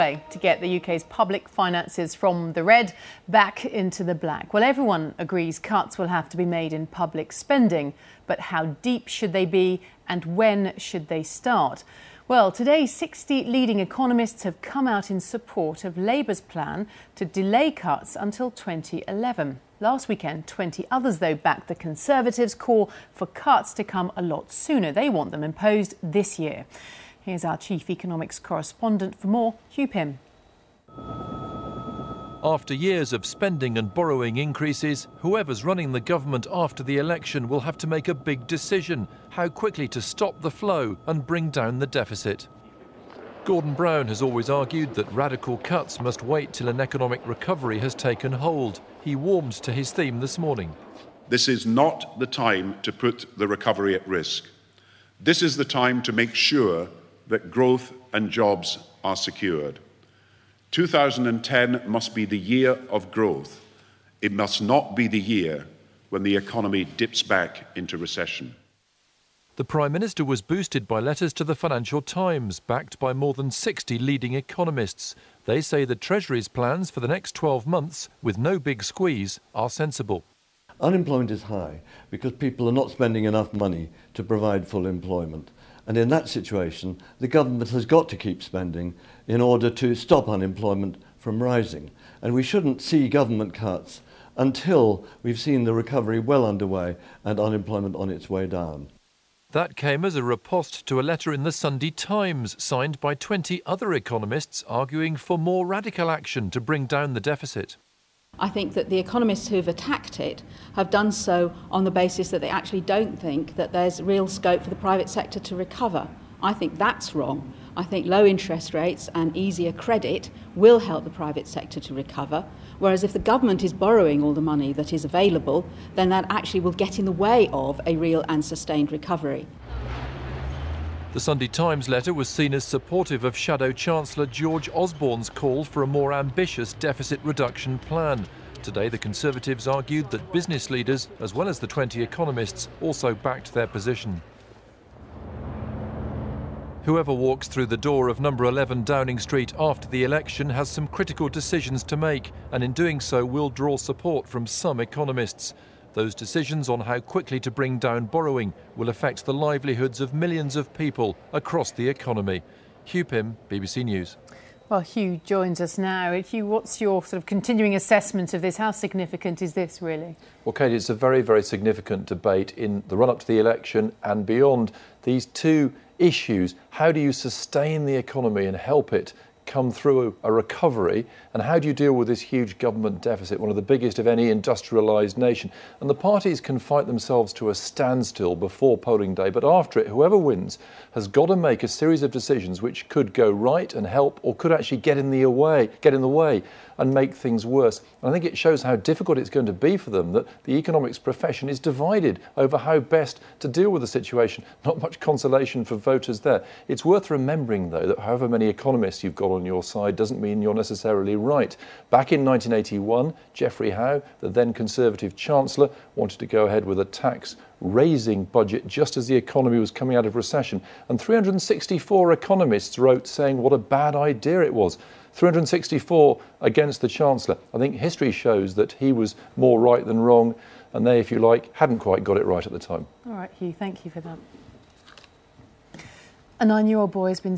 Way to get the UK's public finances from the red back into the black. Well, everyone agrees cuts will have to be made in public spending, but how deep should they be and when should they start? Well, today 60 leading economists have come out in support of Labour's plan to delay cuts until 2011. Last weekend, 20 others, though, backed the Conservatives' call for cuts to come a lot sooner. They want them imposed this year. Here's our chief economics correspondent for more, Hugh Pym. After years of spending and borrowing increases, whoever's running the government after the election will have to make a big decision: how quickly to stop the flow and bring down the deficit. Gordon Brown has always argued that radical cuts must wait till an economic recovery has taken hold. He warmed to his theme this morning. This is not the time to put the recovery at risk. This is the time to make sure that growth and jobs are secured. 2010 must be the year of growth. It must not be the year when the economy dips back into recession. The Prime Minister was boosted by letters to the Financial Times, backed by more than 60 leading economists. They say the Treasury's plans for the next 12 months, with no big squeeze, are sensible. Unemployment is high because people are not spending enough money to provide full employment. And in that situation, the government has got to keep spending in order to stop unemployment from rising. And we shouldn't see government cuts until we've seen the recovery well underway and unemployment on its way down. That came as a riposte to a letter in the Sunday Times, signed by 20 other economists arguing for more radical action to bring down the deficit. I think that the economists who've attacked it have done so on the basis that they actually don't think that there's real scope for the private sector to recover. I think that's wrong. I think low interest rates and easier credit will help the private sector to recover, whereas if the government is borrowing all the money that is available, then that actually will get in the way of a real and sustained recovery. The Sunday Times letter was seen as supportive of Shadow Chancellor George Osborne's call for a more ambitious deficit reduction plan. Today, the Conservatives argued that business leaders, as well as the 20 economists, also backed their position. Whoever walks through the door of number 11 Downing Street after the election has some critical decisions to make, and in doing so will draw support from some economists. Those decisions on how quickly to bring down borrowing will affect the livelihoods of millions of people across the economy. Hugh Pym, BBC News. Well, Hugh joins us now. Hugh, what's your sort of continuing assessment of this? How significant is this, really? Well, Katie, it's a very, very significant debate in the run-up to the election and beyond. These two issues: how do you sustain the economy and help it come through a recovery, and how do you deal with this huge government deficit, one of the biggest of any industrialised nation? And the parties can fight themselves to a standstill before polling day, but after it, whoever wins has got to make a series of decisions which could go right and help, or could actually get in the way and make things worse. And I think it shows how difficult it's going to be for them, that the economics profession is divided over how best to deal with the situation. Not much consolation for voters there. It's worth remembering, though, that however many economists you've got on your side doesn't mean you're necessarily right. Back in 1981, Geoffrey Howe, the then Conservative Chancellor, wanted to go ahead with a tax-raising budget just as the economy was coming out of recession. And 364 economists wrote saying what a bad idea it was. 364 against the Chancellor. I think history shows that he was more right than wrong, and they, if you like, hadn't quite got it right at the time. All right, Hugh, thank you for that. A 9-year-old boy has been